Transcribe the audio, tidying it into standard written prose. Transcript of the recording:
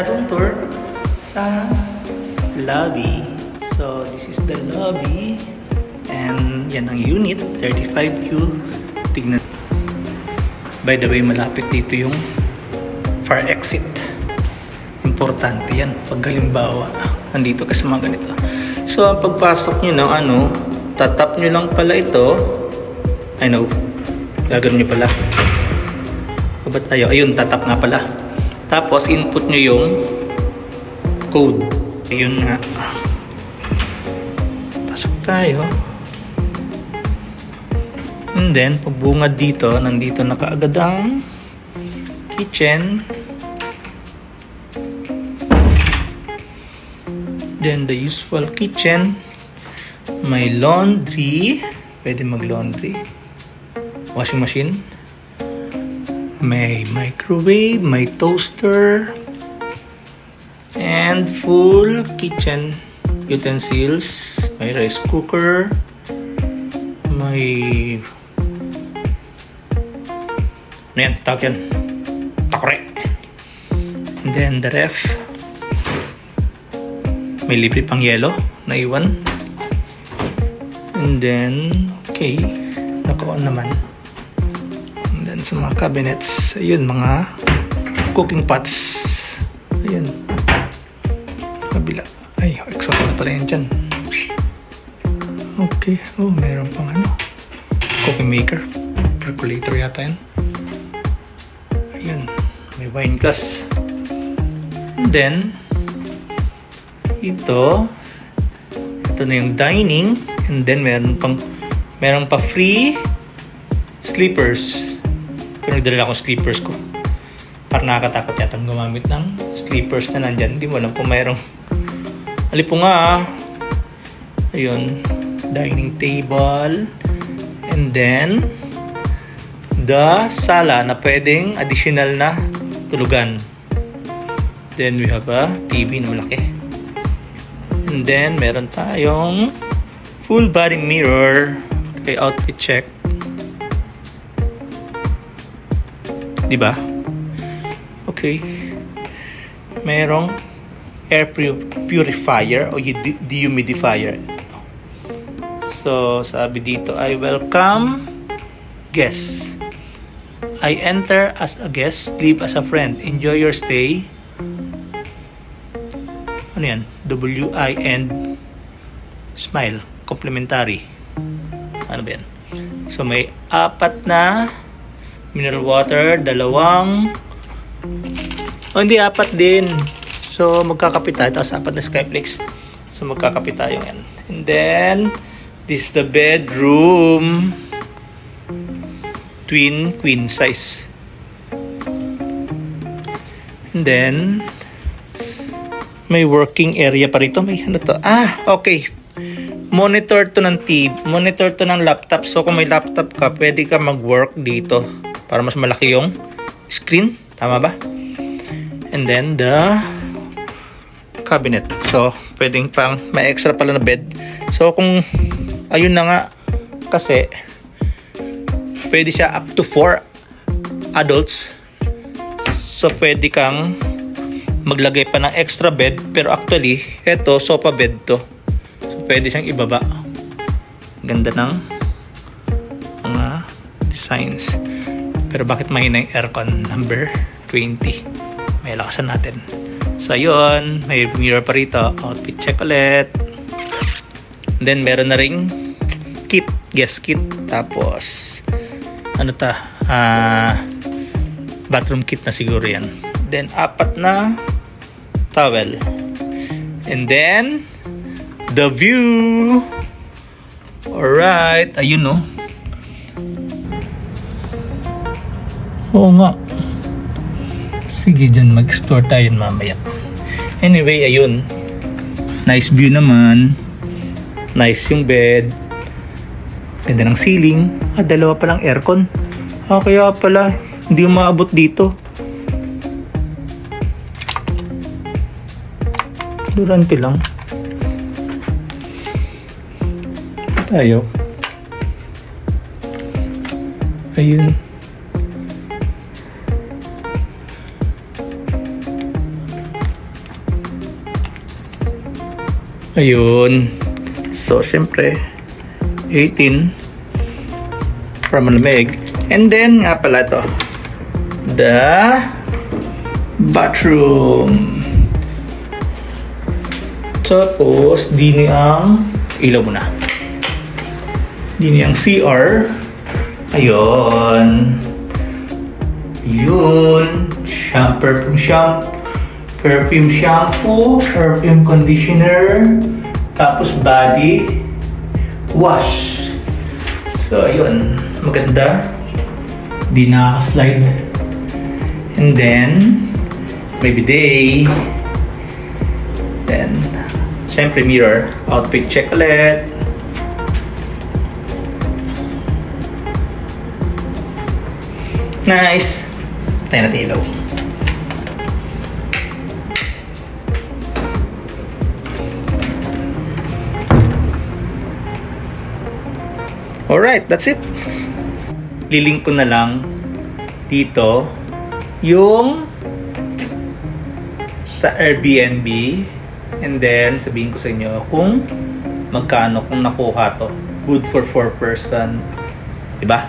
sa room tour sa lobby. So this is the lobby and yan ang unit 35Q. Tignan. By the way, malapit dito yung fire exit. Importante yan pag halimbawa nandito ka sa mga ganito. So ang pagpasok nyo ng tatap nyo lang pala ito. I know, gagawin nyo pala. Ba't ayaw? Ayun, tatap nga pala. Tapos input nyo yung code. Ayun nga. Pasok tayo. And then, pagbungad dito, nandito na kaagad ang kitchen. Then, the usual kitchen. May laundry. Pwede mag-laundry. Washing machine. May microwave, may toaster. And full kitchen utensils. May rice cooker. May... ano yan? Tawag yan? Takore. And then the ref. May libre pang yelo na iwan. And then, okay. Naka-on naman. And then sa mga cabinets, ayun, mga cooking pots. Ayun. Kabila. Ay, exhaust na pala yan dyan. Okay. Oh, meron pang coffee maker. Percolator yata yan. Ayun. May wine glass. And then, ito na yung dining. And then, meron pa free sleepers. Pero nagdala akong sleepers ko. Parang nakakatakot yata gumamit ng sleepers na nandyan. Hindi mo alam kung mayroong alipo nga. Ayun. Dining table. And then, the sala na pwedeng additional na tulugan. Then, we have a TV na malaki. And then, meron tayong full body mirror. Okay, outfit check. Diba? Okay. Merong air purifier o dehumidifier. So, sabi dito ay welcome guests. I enter as a guest, leave as a friend. Enjoy your stay. Ano yan? W-I-N smile. Complimentary. Ano ba yan? So, may 4 na mineral water, 2. Hindi, 4 din. So, magkakapit tayo. Tapos 4 na Skyflex. So, magkakapit tayo yan. And then, this is the bedroom. Queen size. And then, may working area pa rito. May ano to? Okay. Monitor to ng TV. Monitor to ng laptop. So, kung may laptop ka, pwede ka mag-work dito. Para mas malaki yung screen. Tama ba? And then, the cabinet. So, pwedeng pang may extra pala na bed. So, kung ayun na nga, kasi pwede siya up to 4 adults. So, pwede kang maglagay pa ng extra bed. Pero actually, eto, sofa bed to. So, pwede siyang ibaba. Ganda ng mga designs. Pero bakit mahina yung aircon? Number 20. May lakasan natin. So, yun. May mirror pa rito. Outfit check ulit. And then, meron na ring kit. Guest kit. Tapos, bathroom kit na siguro yan. Then, 4 na towel. And then, the view. Alright. Ayun, no? Oo nga. Sige, dyan mag-explore tayo mamaya. Anyway, ayun. Nice view naman. Nice yung bed. Ganda ng ceiling. 2 palang aircon. Kaya pala hindi maabot dito. Durante lang. Tayo. Ayun. Ayun. So, syempre, 18 para malamig. And then, nga pala to, the bathroom. Tapos, dini ang ilaw muna. Dini ang CR. Ayun. Yun. Perfume shampoo, perfume conditioner, tapos body wash. So, ayun. Maganda. Di nakaka-slide. And then, maybe day. Then, syempre mirror. Outfit check ulit. Nice. Tayo natin ilaw. Alright, that's it. Lilink ko na lang dito yung sa Airbnb, and then sabihin ko sa inyo kung magkano kung nakuha to. Good for 4 person, diba?